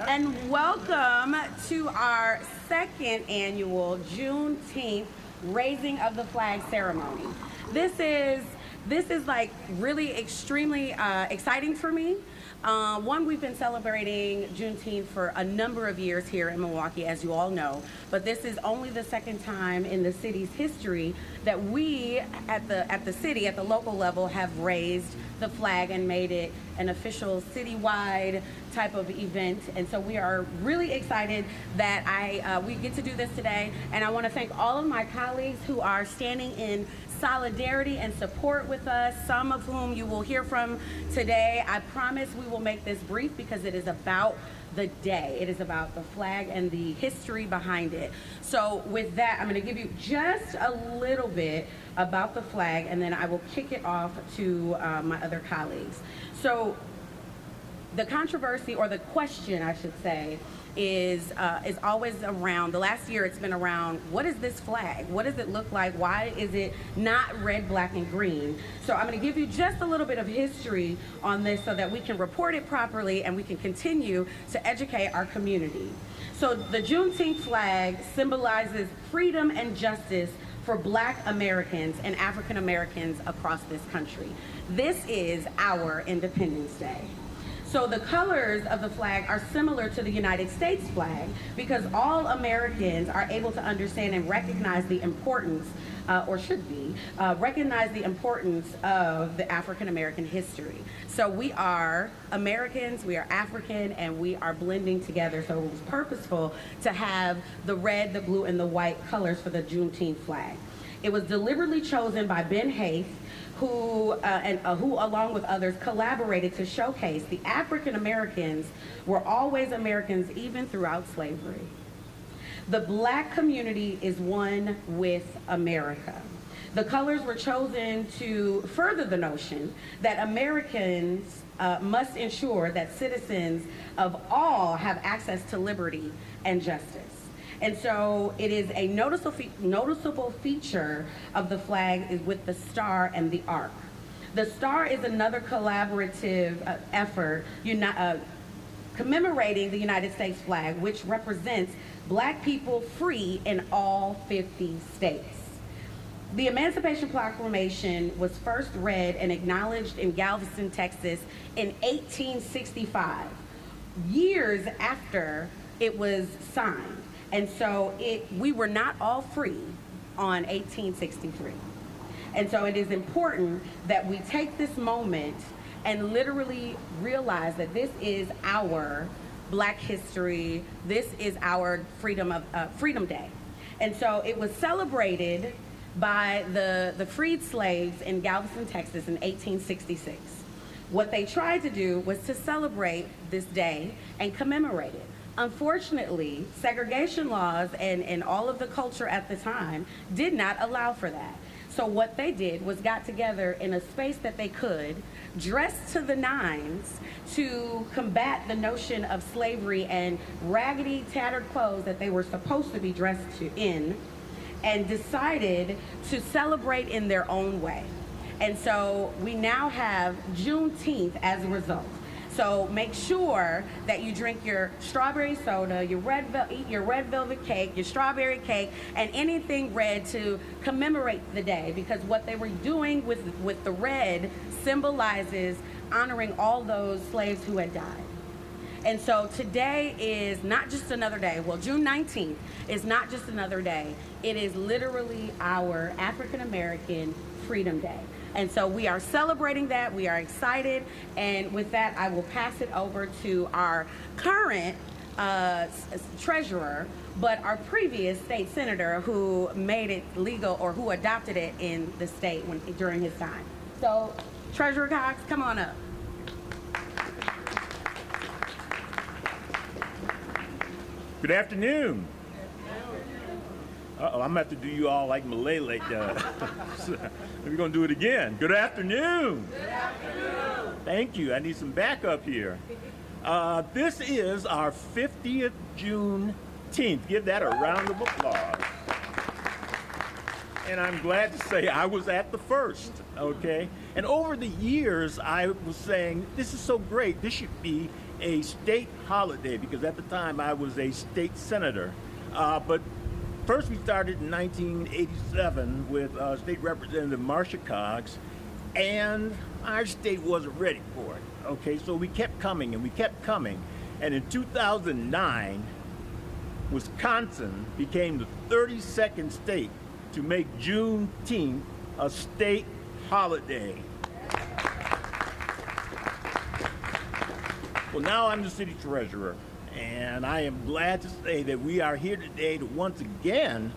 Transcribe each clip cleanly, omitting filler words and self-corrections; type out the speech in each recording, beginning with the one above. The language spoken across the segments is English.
And welcome to our second annual Juneteenth Raising of the Flag ceremony. This is like really extremely exciting for me. One, we've been celebrating Juneteenth for a number of years here in Milwaukee, as you all know, but this is only the second time in the city's history that we at the local level have raised the flag and made it an official citywide type of event. And so we are really excited that we get to do this today. And I want to thank all of my colleagues who are standing in solidarity and support with us, some of whom you will hear from today. I promise we will make this brief because it is about the day. It is about the flag and the history behind it. So with that, I'm going to give you just a little bit about the flag, and then I will kick it off to my other colleagues. So the controversy, or the question I should say, is always around, the last year it's been around, what is this flag? What does it look like? Why is it not red, black, and green? So I'm going to give you just a little bit of history on this so that we can report it properly and we can continue to educate our community. So the Juneteenth flag symbolizes freedom and justice for Black Americans and African Americans across this country. This is our Independence Day. So the colors of the flag are similar to the United States flag because all Americans are able to understand and recognize the importance, or should be, recognize the importance of the African American history. So we are Americans, we are African, and we are blending together. So it was purposeful to have the red, the blue, and the white colors for the Juneteenth flag. It was deliberately chosen by Ben Haith, who along with others collaborated to showcase the African Americans were always Americans even throughout slavery. The Black community is one with America. The colors were chosen to further the notion that Americans must ensure that citizens of all have access to liberty and justice. And so it is a noticeable feature of the flag is with the star and the arc. The star is another collaborative effort commemorating the United States flag, which represents Black people free in all 50 states. The Emancipation Proclamation was first read and acknowledged in Galveston, Texas in 1865, years after it was signed. And so we were not all free on 1863. And so it is important that we take this moment and literally realize that this is our Black history, this is our Freedom Day. And so it was celebrated by the freed slaves in Galveston, Texas in 1866. What they tried to do was to celebrate this day and commemorate it. Unfortunately, segregation laws and all of the culture at the time did not allow for that. So what they did was got together in a space that they could, dressed to the nines to combat the notion of slavery and raggedy, tattered clothes that they were supposed to be dressed in, and decided to celebrate in their own way. And so we now have Juneteenth as a result. So make sure that you drink your strawberry soda, eat your red velvet cake, your strawberry cake, and anything red to commemorate the day, because what they were doing with the red symbolizes honoring all those slaves who had died. And so today is not just another day. Well, June 19th is not just another day. It is literally our African American Freedom Day. And so we are celebrating that. We are excited. And with that, I will pass it over to our current treasurer, but our previous state senator who made it legal, or who adopted it in the state during his time. So, Treasurer Cox, come on up. Good afternoon. Uh-oh, I'm going to have to do you all like Malele does. We're going to do it again. Good afternoon. Good afternoon. Thank you. I need some backup here. This is our 50th Juneteenth. Give that a round of applause. And I'm glad to say I was at the first, okay? And over the years, I was saying, this is so great. This should be a state holiday because at the time I was a state senator. But first we started in 1987 with State Representative Marcia Cox, and our state wasn't ready for it. Okay, so we kept coming and we kept coming. And in 2009, Wisconsin became the 32nd state to make Juneteenth a state holiday. Well, now I'm the city treasurer, and I am glad to say that we are here today to once again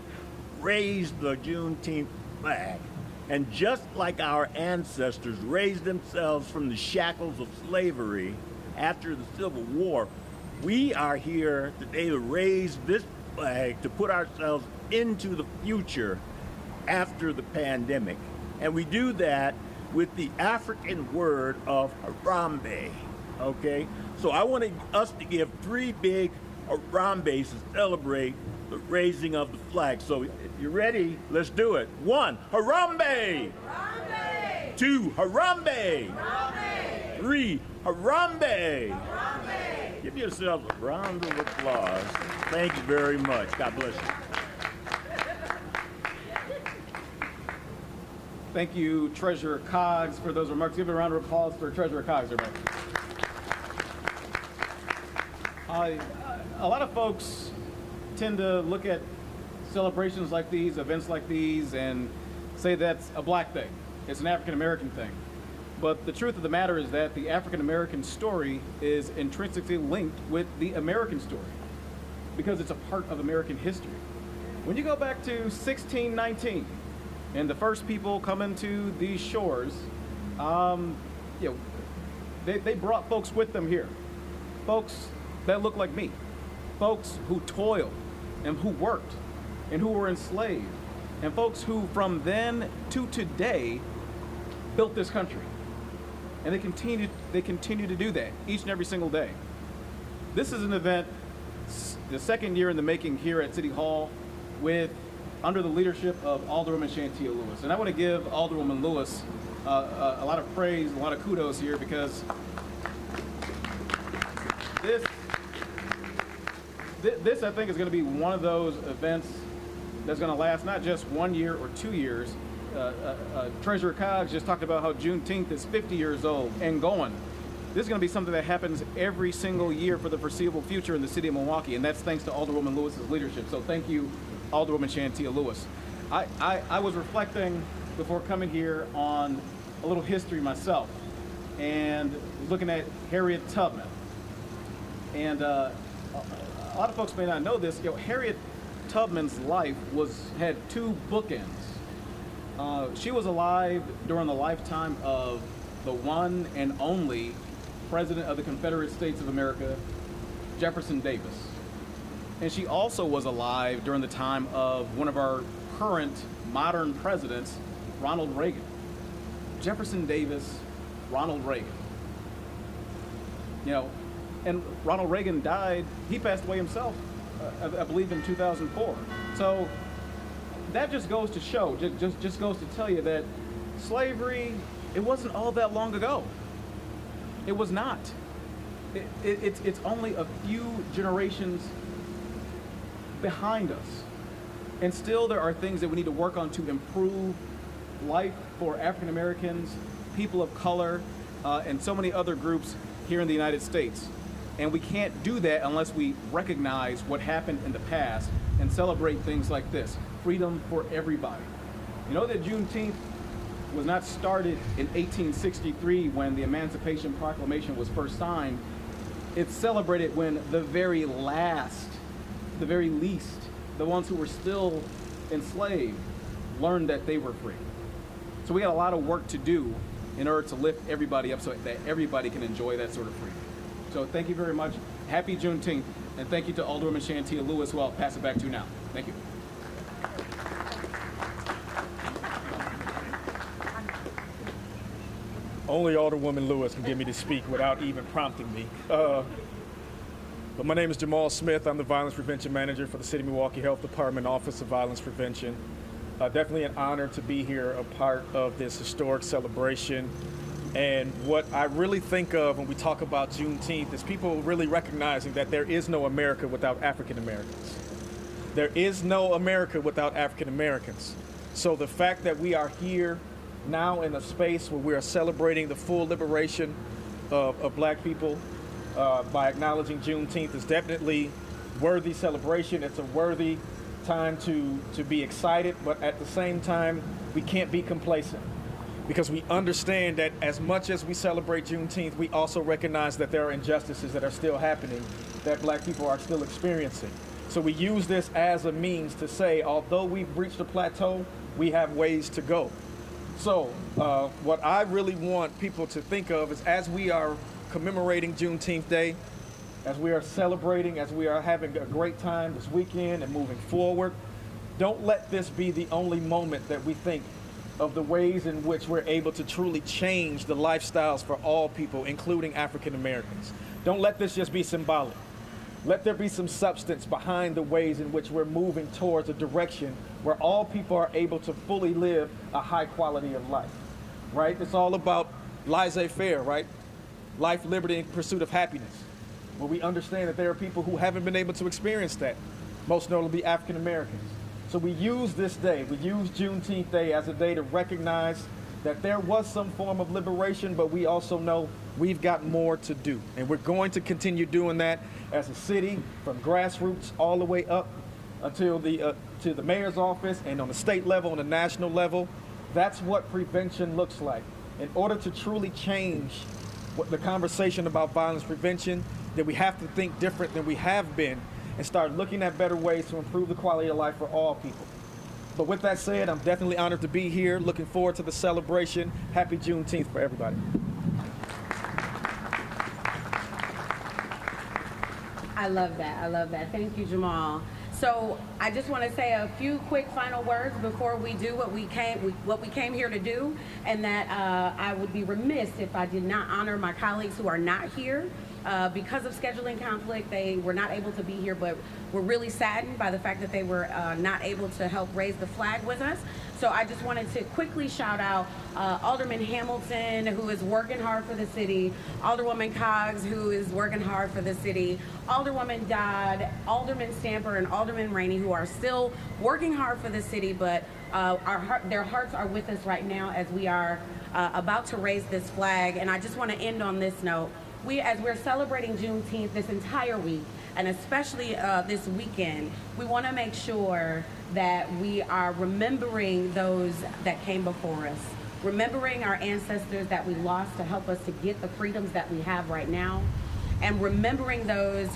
raise the Juneteenth flag. And just like our ancestors raised themselves from the shackles of slavery after the Civil War, we are here today to raise this flag to put ourselves into the future after the pandemic. And we do that with the African word of Harambe, okay? So I want us to give 3 big Harambes to celebrate the raising of the flag. So if you're ready, let's do it. 1, Harambe! Harambe! 2, Harambe! Harambe! 3, Harambe! Harambe! Give yourselves a round of applause. Thank you very much. God bless you. Thank you, Treasurer Coggs, for those remarks. Give a round of applause for Treasurer Coggs, everybody. A lot of folks tend to look at celebrations like these, events like these, and say that's a black thing. It's an African American thing. But the truth of the matter is that the African American story is intrinsically linked with the American story because it's a part of American history. When you go back to 1619 and the first people coming to these shores, they brought folks with them here. Folks that look like me. Folks who toiled and who worked and who were enslaved. And folks who from then to today built this country. And they continue to do that each and every single day. This is an event, the second year in the making here at City Hall, under the leadership of Alderwoman Shantia Lewis. And I want to give Alderwoman Lewis a lot of praise, a lot of kudos here, because this I think is going to be one of those events that's going to last not just 1 year or 2 years. Treasurer Coggs just talked about how Juneteenth is 50 years old and going. This is going to be something that happens every single year for the foreseeable future in the city of Milwaukee, and that's thanks to Alderwoman Lewis's leadership. So thank you, Alderwoman Shantia Lewis. I was reflecting before coming here on a little history myself and looking at Harriet Tubman. And a lot of folks may not know this. Harriet Tubman's life had 2 bookends. She was alive during the lifetime of the one and only President of the Confederate States of America, Jefferson Davis. And she also was alive during the time of one of our current modern presidents, Ronald Reagan. Jefferson Davis, Ronald Reagan. And Ronald Reagan died, he passed away himself, I believe in 2004. So that just goes to show, just goes to tell you that slavery, it wasn't all that long ago. It was not. It's only a few generations behind us. And still there are things that we need to work on to improve life for African Americans, people of color, and so many other groups here in the United States. And we can't do that unless we recognize what happened in the past and celebrate things like this. Freedom for everybody. You know that Juneteenth was not started in 1863 when the Emancipation Proclamation was first signed. It's celebrated when the very last, the very least, the ones who were still enslaved, learned that they were free. So we got a lot of work to do in order to lift everybody up so that everybody can enjoy that sort of freedom. So thank you very much. Happy Juneteenth. And thank you to Alderwoman Shantia Lewis, who I'll pass it back to now. Thank you. Only Alderwoman Lewis can get me to speak without even prompting me. But my name is Jamal Smith. I'm the Violence Prevention Manager for the City of Milwaukee Health Department Office of Violence Prevention. Definitely an honor to be here, a part of this historic celebration. And what I really think of when we talk about Juneteenth is people really recognizing that there is no America without African Americans. There is no America without African Americans. So the fact that we are here now in a space where we are celebrating the full liberation of black people by acknowledging Juneteenth is definitely worthy celebration. It's a worthy time to be excited, but at the same time, we can't be complacent, because we understand that as much as we celebrate Juneteenth, we also recognize that there are injustices that are still happening, that black people are still experiencing. So we use this as a means to say, although we've reached a plateau, we have ways to go. So what I really want people to think of is, as we are commemorating Juneteenth Day, as we are celebrating, as we are having a great time this weekend and moving forward, don't let this be the only moment that we think of the ways in which we're able to truly change the lifestyles for all people, including African Americans. Don't let this just be symbolic. Let there be some substance behind the ways in which we're moving towards a direction where all people are able to fully live a high quality of life, right? It's all about laissez-faire, right? Life, liberty, and pursuit of happiness. Where we understand that there are people who haven't been able to experience that, most notably African Americans. So we use this day, we use Juneteenth Day as a day to recognize that there was some form of liberation, but we also know we've got more to do. And we're going to continue doing that as a city, from grassroots all the way up until to the mayor's office, and on the state level, on the national level. That's what prevention looks like. In order to truly change the conversation about violence prevention, that we have to think different than we have been and start looking at better ways to improve the quality of life for all people. But with that said, I'm definitely honored to be here. Looking forward to the celebration. Happy Juneteenth for everybody. I love that. I love that. Thank you, Jamal. So I just want to say a few quick final words before we do what we came here to do, and that I would be remiss if I did not honor my colleagues who are not here. Because of scheduling conflict, they were not able to be here, but we're really saddened by the fact that they were not able to help raise the flag with us. So I just wanted to quickly shout out Alderman Hamilton, who is working hard for the city, Alderwoman Coggs, who is working hard for the city, Alderwoman Dodd, Alderman Stamper, and Alderman Rainey, who are still working hard for the city, but their hearts are with us right now as we are about to raise this flag. And I just want to end on this note. As we're celebrating Juneteenth this entire week, and especially this weekend, we want to make sure that we are remembering those that came before us, remembering our ancestors that we lost to help us to get the freedoms that we have right now, and remembering those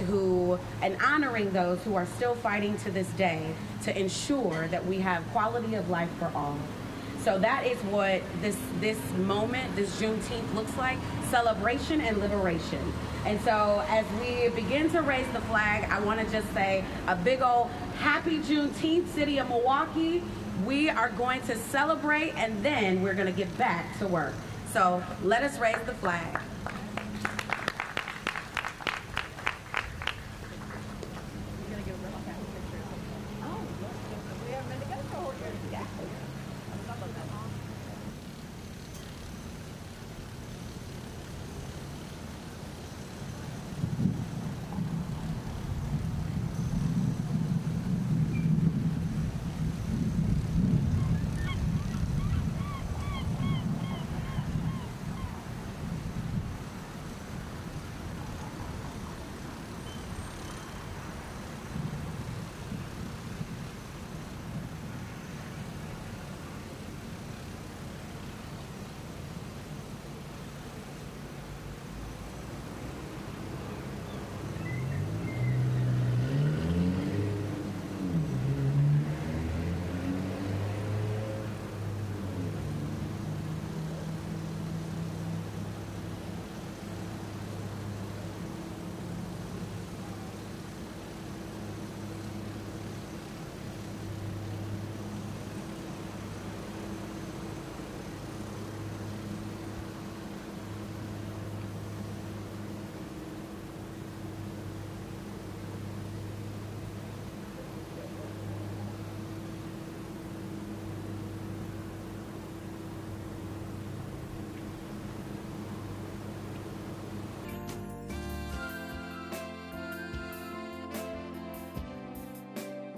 and honoring those who are still fighting to this day to ensure that we have quality of life for all. So that is what this moment, this Juneteenth looks like: celebration and liberation. And so as we begin to raise the flag, I want to just say a big old happy Juneteenth, City of Milwaukee. We are going to celebrate, and then we're going to get back to work. So let us raise the flag.